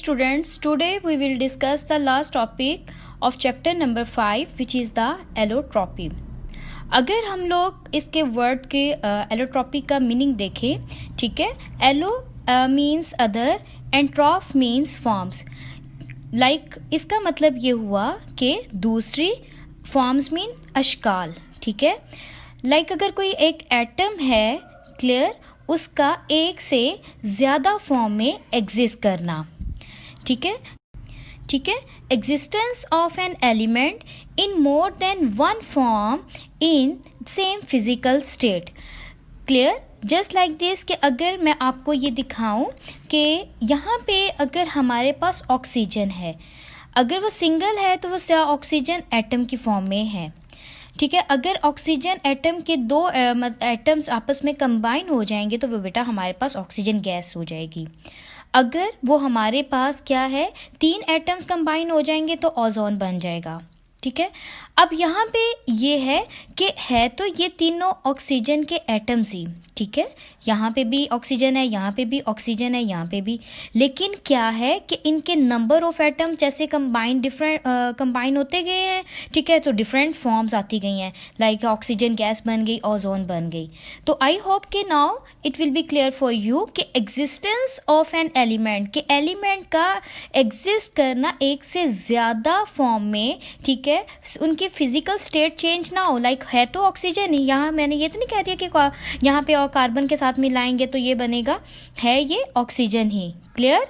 students, today we will discuss the last topic of chapter number 5 which is the allotropy. अगर हम लोग इसके word के allotropy का मीनिंग देखें, ठीक है, allo means other and troph means forms. Like इसका मतलब ये हुआ कि दूसरी, फॉर्म्स मीन अशकाल. ठीक है, लाइक अगर कोई एक एटम है, क्लियर, उसका एक से ज़्यादा फॉर्म में एग्जिस्ट करना. ठीक है, ठीक है, existence of an element in more than one form in same physical state. Clear, just like this कि अगर मैं आपको ये दिखाऊं कि यहाँ पे अगर हमारे पास ऑक्सीजन है, अगर वो सिंगल है तो वो ऑक्सीजन एटम की फॉर्म में है. ठीक है, अगर ऑक्सीजन एटम के दो एटम्स आपस में कंबाइन हो जाएंगे तो वो बेटा हमारे पास ऑक्सीजन गैस हो जाएगी. अगर वो हमारे पास क्या है, 3 एटम्स कंबाइन हो जाएंगे तो ओजोन बन जाएगा. ठीक है, अब यहाँ पे ये है कि है तो ये तीनों ऑक्सीजन के एटम्स ही. ठीक है, यहाँ पे भी ऑक्सीजन है, यहाँ पे भी ऑक्सीजन है, यहाँ पे भी, लेकिन क्या है कि इनके नंबर ऑफ एटम जैसे कंबाइन होते गए हैं. ठीक है, तो डिफरेंट फॉर्म्स आती गई हैं, लाइक ऑक्सीजन गैस बन गई, ओजोन बन गई. तो आई होप कि now it will be clear for you कि एग्जिस्टेंस ऑफ एन एलिमेंट, के एलिमेंट का एग्जिस्ट करना एक से ज़्यादा फॉर्म में, ठीक है, उनकी फिजिकल स्टेट चेंज ना हो. लाइक है तो ऑक्सीजन ही, यहाँ मैंने ये तो नहीं कह दिया कि यहाँ पे और कार्बन के साथ मिलाएंगे तो ये बनेगा, है ये ऑक्सीजन ही. क्लियर.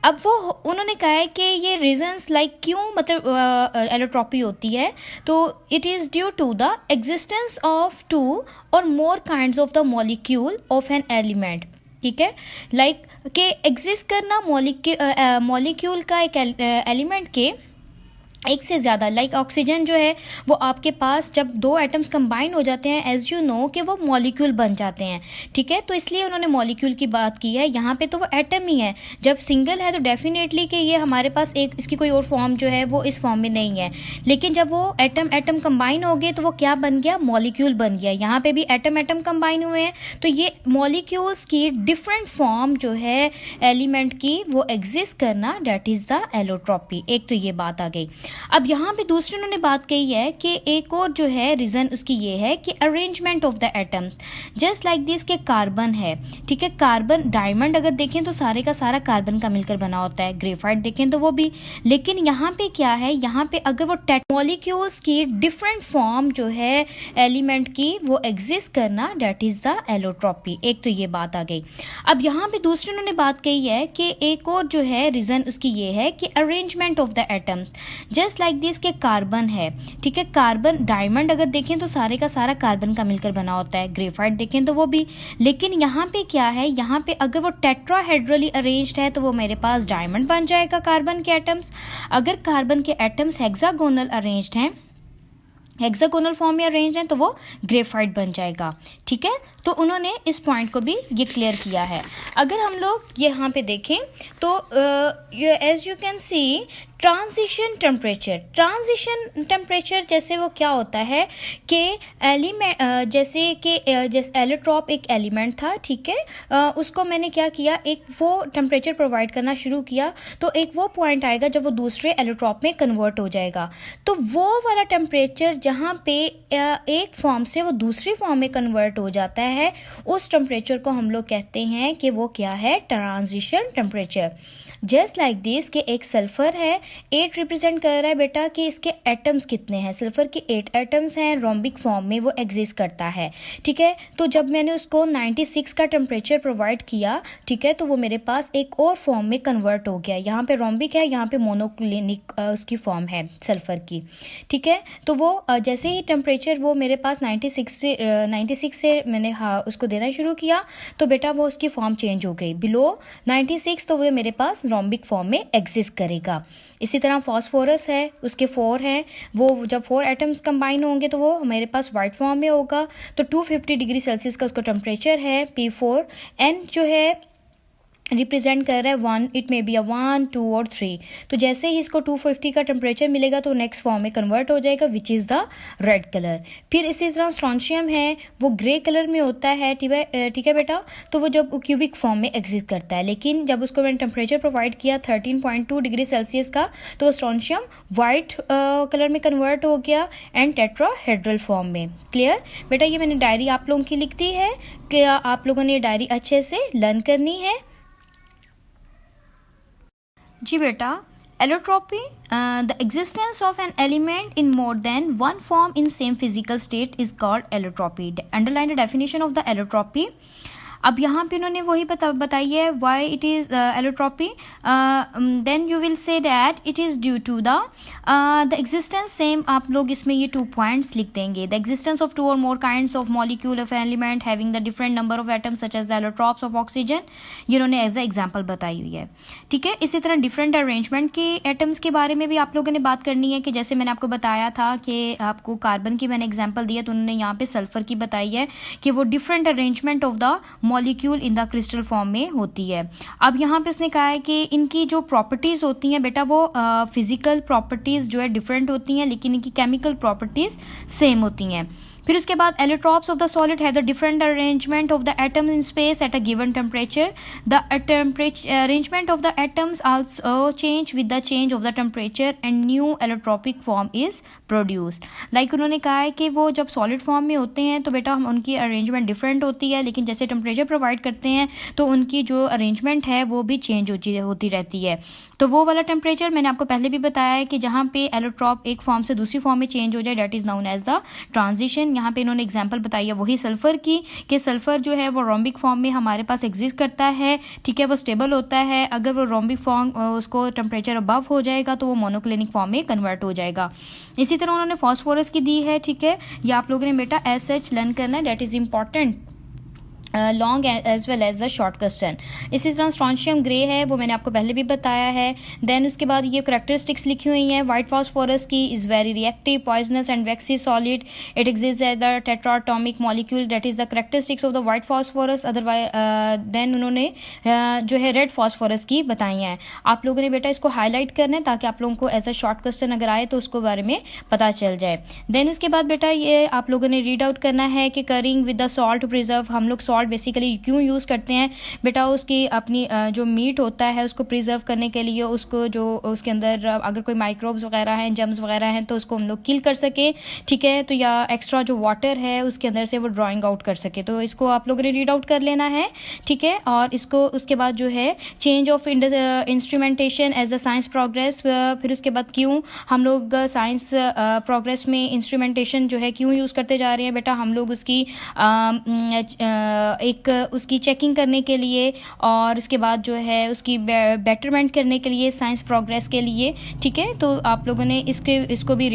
अब वो उन्होंने कहा है कि ये रीजंस लाइक क्यों मतलब एलोट्रॉपी होती है, तो it is due to the existence of 2 और more kinds of the molecule of an element. ठीक है, लाइक के एग्जिस्ट करना मॉलिक्यूल का एक एलिमेंट के एक से ज़्यादा, लाइक ऑक्सीजन जो है वो आपके पास जब 2 एटम्स कंबाइन हो जाते हैं, एज यू नो कि वो मॉलिक्यूल बन जाते हैं. ठीक है, तो इसलिए उन्होंने मॉलिक्यूल की बात की है. यहाँ पे तो वो एटम ही है. जब सिंगल है तो डेफिनेटली कि ये हमारे पास एक, इसकी कोई और फॉर्म जो है वो इस फॉर्म में नहीं है. लेकिन जब वो एटम कंबाइन हो गए तो वो क्या बन गया, मॉलिक्यूल बन गया. यहाँ पे भी एटम कंबाइन हुए हैं, तो ये मॉलिक्यूल्स की डिफरेंट फॉर्म जो है एलिमेंट की वो एग्जिस्ट करना, डेट इज़ द एलोट्रॉपी. एक तो ये बात आ गई. अब यहाँ पे दूसरी उन्होंने बात कही है कि एक और जो है रीज़न उसकी ये है कि arrangement of the atoms, just like this के कार्बन है. ठीक है, कार्बन, डायमंड अगर देखें तो सारे का सारा कार्बन का मिलकर बना होता है, ग्रेफाइट देखें तो वो भी. लेकिन यहाँ पे क्या है, यहाँ पे अगर वो मॉलिक्यूल्स की डिफरेंट फॉर्म जो है एलिमेंट की वो एग्जिस्ट करना, डेट इज़ द एलोट्रॉपी. एक तो ये बात आ गई. अब यहाँ पे दूसरी उन्होंने बात कही है कि एक और जो है रीज़न उसकी ये है कि arrangement of the atoms, just like this के कार्बन है. ठीक है, कार्बन, डायमंड अगर देखें तो सारे का सारा कार्बन का मिलकर बना होता है, ग्रेफाइट देखें तो वो भी. लेकिन यहाँ पे क्या है, यहाँ पे अगर वो टेट्राहेड्रली अरेंज्ड है तो वो मेरे पास डायमंड बन जाएगा कार्बन के एटम्स. अगर कार्बन के एटम्स हेक्सागोनल अरेंज्ड हैं, हेक्सागोनल फॉर्म में अरेंज हैं, तो वो ग्रेफाइट बन जाएगा. ठीक है, तो उन्होंने इस पॉइंट को भी ये क्लियर किया है. अगर हम लोग यहाँ पे देखें तो as you can see transition temperature जैसे वो क्या होता है कि एलिमेंट, जैसे एलोट्रॉप एक एलिमेंट था. ठीक है, उसको मैंने क्या किया, एक वो टेम्परेचर प्रोवाइड करना शुरू किया, तो एक वो पॉइंट आएगा जब वो दूसरे एलोट्रॉप में कन्वर्ट हो जाएगा. तो वो वाला टेम्परेचर जहाँ पे एक फॉर्म से वो दूसरी फॉर्म में कन्वर्ट हो जाता है, उस टेम्परेचर को हम लोग कहते हैं कि वो क्या है, transition temperature. Just like this कि एक सल्फर है, 8 रिप्रेजेंट कर रहा है बेटा कि इसके एटम्स कितने हैं. सल्फर के 8 एटम्स हैं, रोम्बिक फॉर्म में वो एग्जिस्ट करता है. ठीक है, तो जब मैंने उसको 96 का टेम्परेचर प्रोवाइड किया, ठीक है, तो वो मेरे पास एक और फॉर्म में कन्वर्ट हो गया. यहाँ पे रोम्बिक है, यहाँ पे मोनोक्लिनिक उसकी फॉर्म है सल्फर की. ठीक है, तो वो जैसे ही टेम्परेचर वो मेरे पास 96 से मैंने उसको देना शुरू किया, तो बेटा वो उसकी फॉर्म चेंज हो गई. बिलो 96 तो वो मेरे पास रोम्बिक फॉर्म में एग्जिस्ट करेगा. इसी तरह फॉस्फोरस है, उसके 4 हैं, वो जब 4 एटम्स कंबाइन होंगे तो वो हमारे पास वाइट फॉर्म में होगा. तो 250 डिग्री सेल्सियस का उसका टेम्परेचर है, P4. N जो है रिप्रेजेंट कर रहा है 1, इट मे बी अ 1, 2 और 3। तो जैसे ही इसको 250 का टेम्परेचर मिलेगा तो नेक्स्ट फॉर्म में कन्वर्ट हो जाएगा which is the red colour. फिर इसी तरह स्ट्रॉन्शियम है वो ग्रे कलर में होता है, ठीक है बेटा। तो वो जब क्यूबिक फॉर्म में एग्जिस्ट करता है, लेकिन जब उसको मैंने टेम्परेचर प्रोवाइड किया 13.2 डिग्री सेल्सियस का तो स्ट्रॉन्शियम वाइट कलर में कन्वर्ट हो गया एंड टेट्राहेड्रल फॉर्म में। क्लियर बेटा? ये मैंने डायरी आप लोगों की लिख दी है कि आप लोगों ने डायरी अच्छे से लर्न करनी है। जी बेटा, allotropy, the existence of an element in more than one form in same physical state is called allotropy. Underline the definition of the allotropy. अब यहाँ पे उन्होंने वही बताई है why it is allotropy. Then you will say that it is due to the existence, same आप लोग इसमें ये 2 पॉइंट्स लिख देंगे। द एग्जिस्टेंस ऑफ 2 और more kinds of molecule of an element having the different number of atoms such as the allotropes of oxygen, ये उन्होंने as a example बताई हुई है। ठीक है, इसी तरह डिफरेंट अरेंजमेंट के एटम्स के बारे में भी आप लोगों ने बात करनी है कि जैसे मैंने आपको बताया था कि आपको कार्बन की मैंने एग्जाम्पल दिया, तो उन्होंने यहाँ पे सल्फर की बताई है कि वो different arrangement of the molecule in the crystal form में होती है। अब यहाँ पे उसने कहा है कि इनकी जो प्रॉपर्टीज़ होती हैं बेटा वो फिजिकल प्रॉपर्टीज़ जो है डिफरेंट होती हैं, लेकिन इनकी केमिकल प्रॉपर्टीज़ सेम होती हैं। फिर उसके बाद allotropes of the solid have the different arrangement of the atoms in space at a given temperature. The arrangement of the atoms also change with the change of the temperature and new allotropic form is produced. Like उन्होंने कहा है कि वो जब solid form में होते हैं तो बेटा हम उनकी अरेंजमेंट डिफरेंट होती है, लेकिन जैसे टेम्परेचर प्रोवाइड करते हैं तो उनकी जो अरेंजमेंट है वो भी चेंज होती रहती है। तो वो वाला टेम्परेचर मैंने आपको पहले भी बताया है कि जहाँ पे एलोट्रॉप एक फॉर्म से दूसरी फॉर्म में चेंज हो जाए, that is known as the transition. यहाँ पे इन्होंने एग्जांपल बताई है वही सल्फर की कि सल्फर जो है वो रोम्बिक फॉर्म में हमारे पास एग्जिस्ट करता है। ठीक है, वो स्टेबल होता है। अगर वो रोम्बिक फॉर्म उसको टेम्परेचर अबव हो जाएगा तो वो मोनोक्लिनिक फॉर्म में कन्वर्ट हो जाएगा। इसी तरह उन्होंने फॉस्फोरस की दी है। ठीक है, ये आप लोगों ने बेटा एज सच लर्न करना है, that is important long as well as the short question. इसी तरह स्ट्रॉन्शियम ग्रे है, वो मैंने आपको पहले भी बताया है। देन उसके बाद ये करैक्टरिस्टिक्स लिखी हुई हैं। वाइट फॉस्फोरस की is very reactive, poisonous and waxy solid, it exist as the tetratomic molecule, that is the characteristics of the white phosphorus. Otherwise then उन्होंने जो है रेड फॉस्फोरस की बताई हैं। आप लोगों ने बेटा इसको हाईलाइट करना है ताकि आप लोगों को एज अ शॉर्ट क्वेश्चन अगर आए तो उसको बारे में पता चल जाए। देन उसके बाद बेटा ये आप लोगों ने रीड आउट करना है कि करिंग विद द सॉल्ट प्रिजर्व, हम लोग बेसिकली क्यों यूज़ करते हैं बेटा, उसकी अपनी जो मीट होता है उसको प्रिजर्व करने के लिए, उसको जो उसके अंदर अगर कोई माइक्रोब्स वगैरह हैं, जर्म्स वगैरह हैं तो उसको हम लोग किल कर सकें। ठीक है, तो या एक्स्ट्रा जो वाटर है उसके अंदर से वो ड्राइंग आउट कर सके, तो इसको आप लोगों ने रीड आउट कर लेना है। ठीक है, और इसको उसके बाद जो है change of instrumentation as the science progress, फिर उसके बाद क्यों हम लोग साइंस प्रोग्रेस में इंस्ट्रूमेंटेशन जो है क्यों यूज़ करते जा रहे हैं बेटा, हम लोग उसकी एक उसकी चेकिंग करने के लिए और उसके बाद जो है उसकी बेटरमेंट करने के लिए, साइंस प्रोग्रेस के लिए। ठीक है, तो आप लोगों ने इसको भी